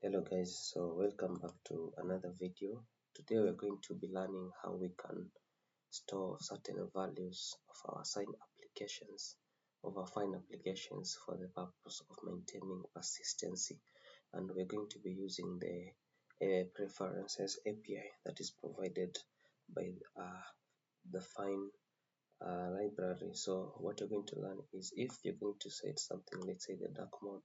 Hello guys, so welcome back to another video. Today we're going to be learning how we can store certain values of our Fyne applications, for the purpose of maintaining persistency, and we're going to be using the preferences API that is provided by the Fyne library. So what you're going to learn is if you're going to set something, let's say the dark mode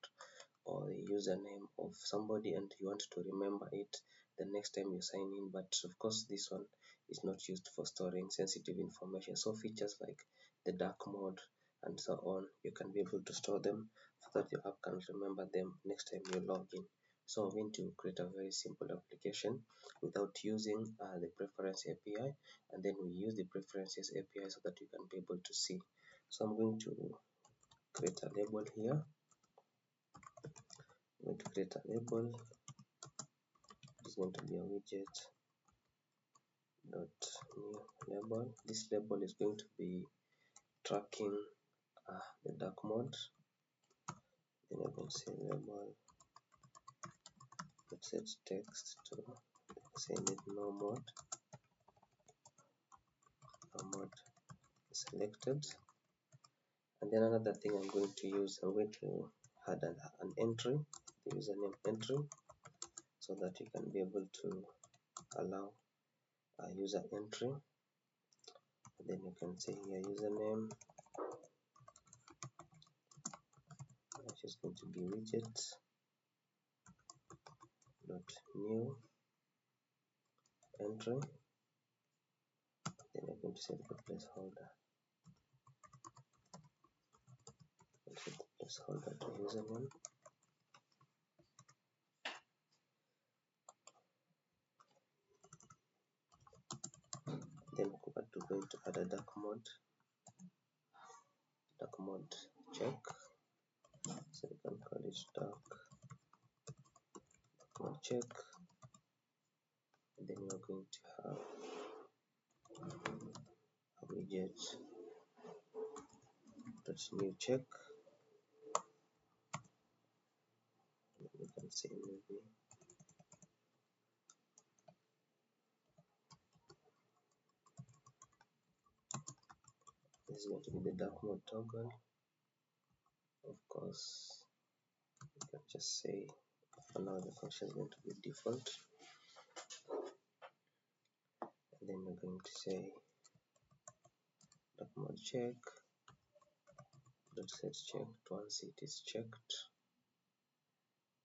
or the username of somebody, and you want to remember it the next time you sign in, but of course this one is not used for storing sensitive information. So features like the dark mode and so on, you can be able to store them so that your app can remember them next time you log in. So I'm going to create a very simple application without using the preference API, and then we use the preferences API so that you can be able to see. So I'm going to create a label here. I'm going to create a label. It's going to be a widget dot new label. This label is going to be tracking the dark mode. Then I can say label. Let's set text to say no mode. No mode is selected. And then another thing I'm going to add an entry, the username entry, so that you can be able to allow a user entry. And then you can say here username, which is going to be widget dot new entry. Then I'm going to set the placeholder. Set the placeholder to username. Then we're going to add a dark mode check. So you can call it dark mode check. And then we're going to have a widget dot new check. We can say maybe this is going to be the dark mode toggle. Of course, you can just say for now the function is going to be default. And then we're going to say dark mode check dot set checked. Once it is checked,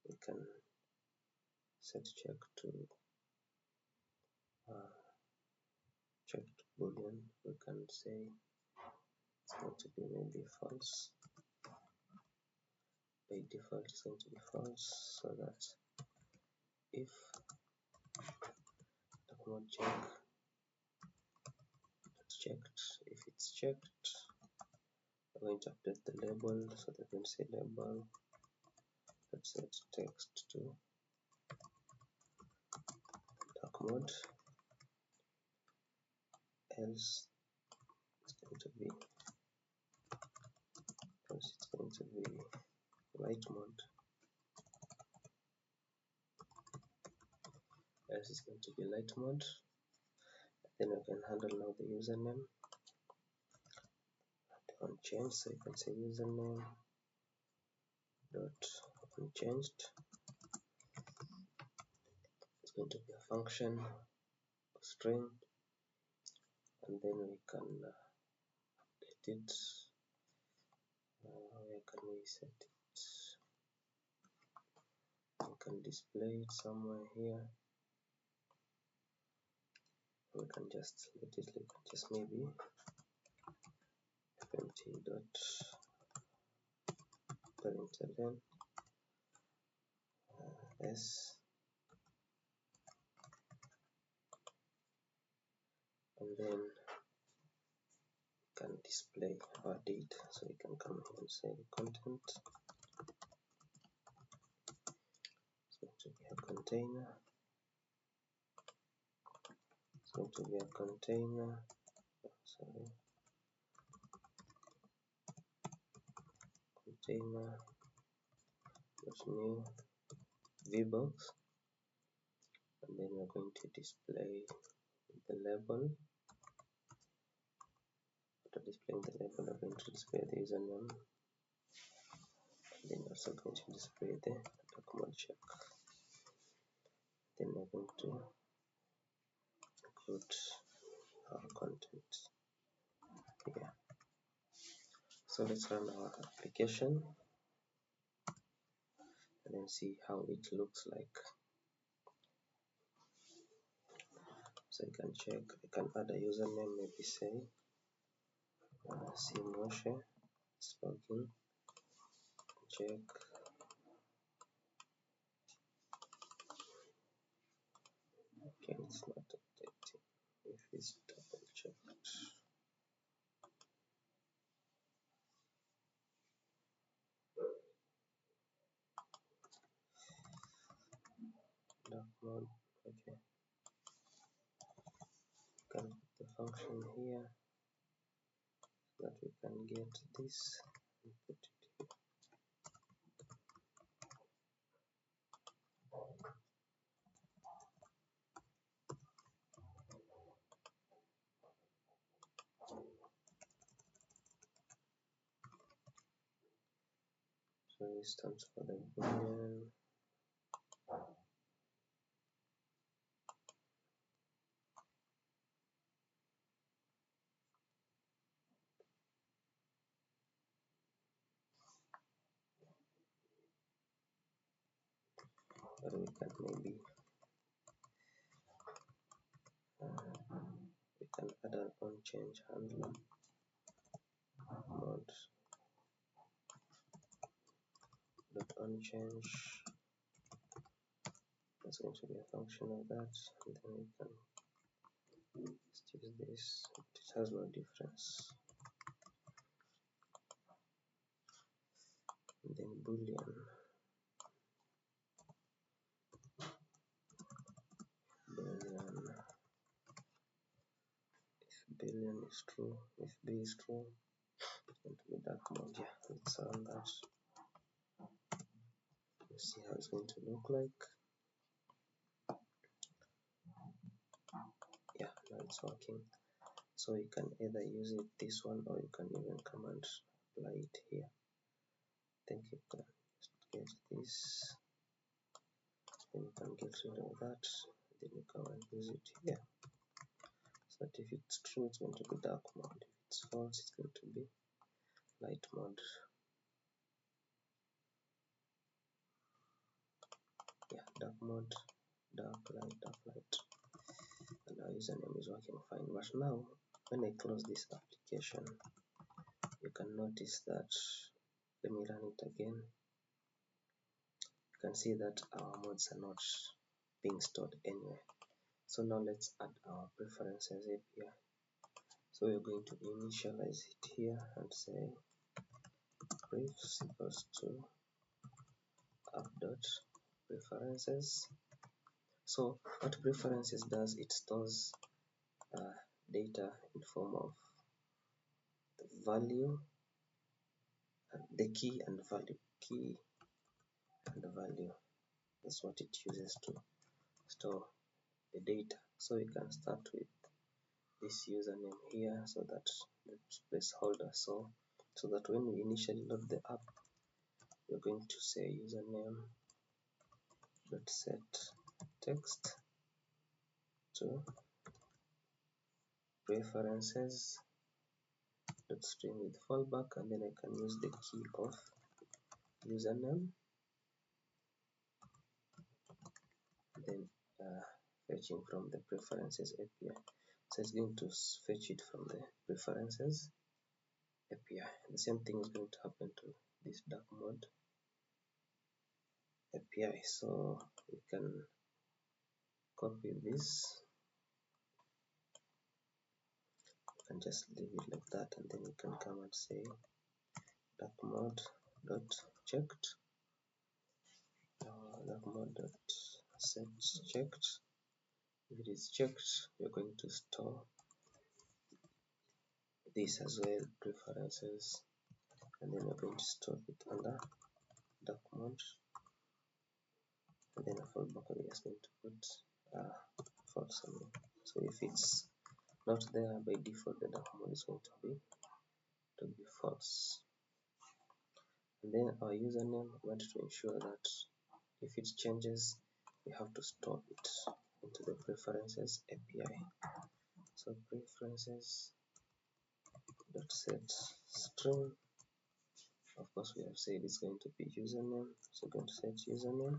we can set check to checked boolean. We can say it's going to be maybe false. By default it's going to be false, so that if dark mode check checked, if it's checked, we're going to update the label, so that we can say label let's set text to dark mode, else it's going to be light mode, else it's going to be light mode. Then we can handle now the username unchanged, so you can say username dot unchanged. It's going to be a function of string, and then we can update it. Where can we set it? We can display it somewhere here. We can just let it like just maybe empty dot println s, and then we can display our date. So you can come here and say content. It's going to be a container. It's going to be a container. Sorry. Container dot new VBox, and then we're going to display the label. After displaying the label, we're going to display the username, and then also going to display the Darkmode check. Then we're going to include our content here. So let's run our application and then see how it looks like. So you can check, you can add a username, maybe say Moshe, it's login, check. Okay, it's not updating. If it's double checked, Darkmode, okay. You can put the function here so that we can get this and put it here. So this stands for the boolean. Or we can maybe we can add an on change handler mod dot on change. That's going to be a function of that, and then we can just use this. It has no difference. And then boolean. If boolean is true, if b is true, it's going to be Darkmode. Yeah, let's run that. Let's see how it's going to look like. Yeah, now it's working. So you can either use it this one, or you can even come and apply it here. I think you can just get this, then you can get rid of that, then you come and use it here. So that if it's true, it's going to be dark mode. If it's false, it's going to be light mode. Yeah, dark mode, dark light, and our username is working fine. But now, when I close this application, you can notice that, let me run it again. You can see that our modes are not being stored anywhere. So now let's add our preferences API. So we're going to initialize it here and say prefs equals to app.preferences. So what preferences does, it stores data in form of the value, the key and value. That's what it uses to store the data. So you can start with this username here, so that the placeholder, so that when we initially load the app, we're going to say username dot set text to preferences dot string with fallback, and then I can use the key of username, then fetching from the preferences API. So it's going to fetch it from the preferences API. The same thing is going to happen to this Darkmode API. So we can copy this and just leave it like that, and then you can come and say Darkmode dot checked, Darkmode dot set checked. If it is checked, you're going to store this as well, preferences, and then you're going to store it under Darkmode and then a fallback, we are just going to put false only. So if it's not there by default, the dark mode is going to be false. And then our username, we want to ensure that if it changes, we have to store it into the preferences API. So preferences dot set string. Of course, we have said it's going to be username, so we're going to set username.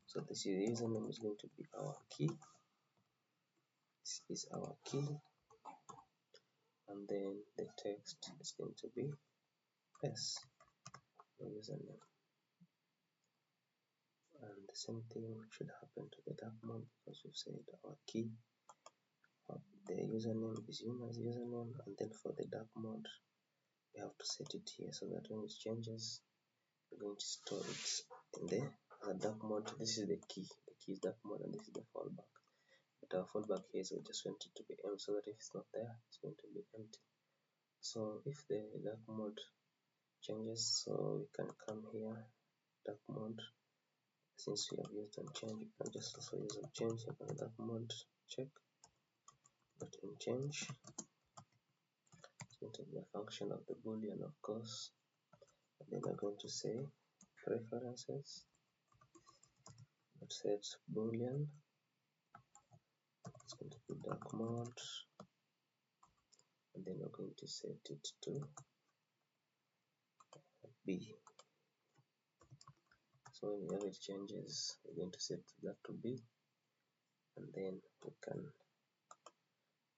So this username is going to be our key. This is our key, and then the text is going to be s, the username. And the same thing should happen to the dark mode, because we've said our key, the username is Yuna's username, and then for the dark mode, we have to set it here so that when it changes, we're going to store it in the dark mode. This is the key is dark mode, and this is the fallback. But our fallback here is we just want it to be empty, so that if it's not there, it's going to be empty. So if the dark mode changes, so we can come here, dark mode. Since we have used on change, we can just also use on change here for the dark mode check. But in change, it's going to be a function of the boolean, of course. And then we're going to say preferences. Let's set boolean. It's going to be dark mode, and then we're going to set it to B. So whenever it changes, we're going to set that to B, and then we can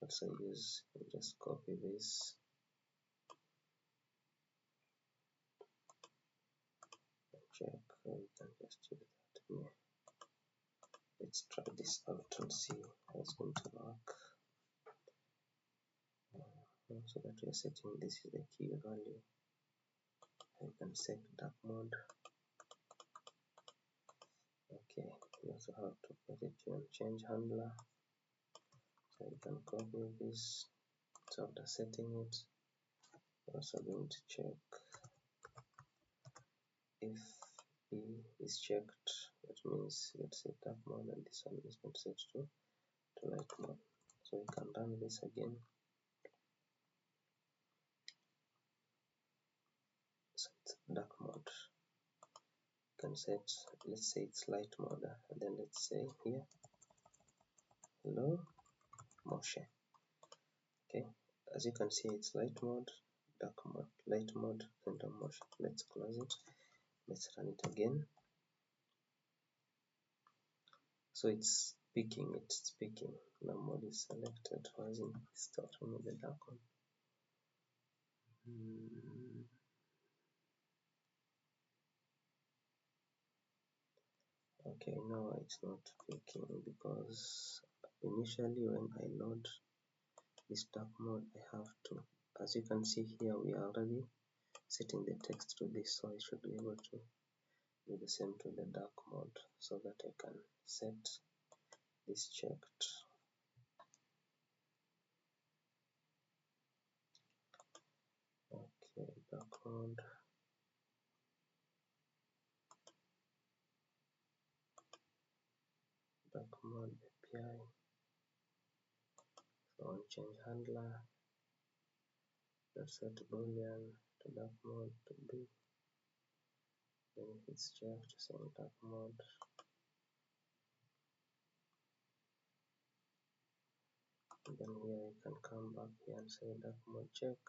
also use, just copy this and check. We can just use that here. Let's try this out and see how it's going to work. So that we are setting, this is the key value. I can set dark mode. Okay, we also have to put it on change handler. So you can copy this. So after setting it, we're also going to check if E is checked. That means let's set dark mode, and this one is going to set to light mode. So we can run this again. Set dark mode. You can set, let's say it's light mode, and then let's say here hello motion. Okay, as you can see, it's light mode, dark mode, light mode, and motion. Let's close it. Let's run it again. So it's speaking, now mode is selected. Why isn't it starting with the dark one? Okay, now it's not picking, because initially when I load this dark mode, I have to, as you can see here, we are already setting the text to this, so I should be able to do the same to the dark mode, so that I can set this checked. Okay, dark mode. Dark mode API. So on change handler, let's set boolean to dark mode to B. Then if it's checked, saying dark mode. And then here you can come back here and say dark mode check.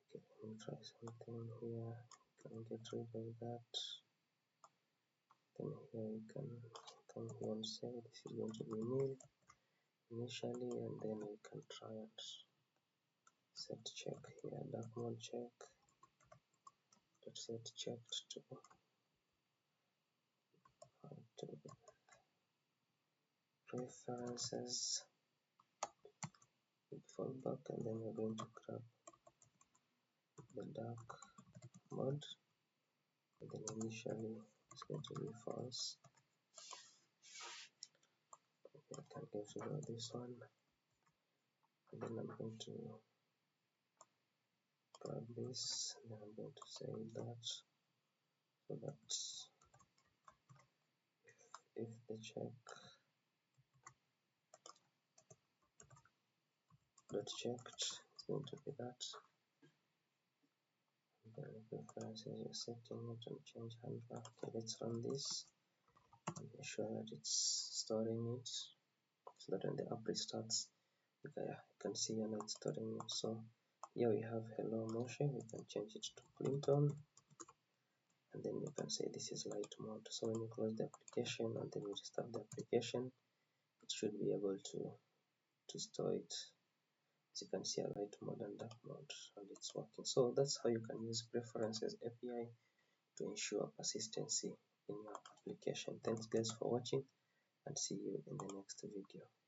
Okay, let me try something here. You can get rid of that. Then here you can come here and say this is going to be nil initially, and then we can try and set check here, dark mode check. Let's set checked to preferences, fallback, and then we're going to grab the dark mode, and then initially it's going to be false. Okay, I can get rid of this one, and then I'm going to grab this, and then I'm going to say that, so that if the check dot checked is going to be that, and then the preferences you're setting it and change handler. Okay, let's run this and make sure that it's storing it, so that when the app restarts, okay, you can see and it's storing it. So here we have hello motion, we can change it to Clinton, and then you can say this is light mode. So when you close the application and then you restart the application, it should be able to store it. As you can see, a light mode and dark mode, and it's working. So that's how you can use preferences API to ensure persistency in your application. Thanks guys for watching, and see you in the next video.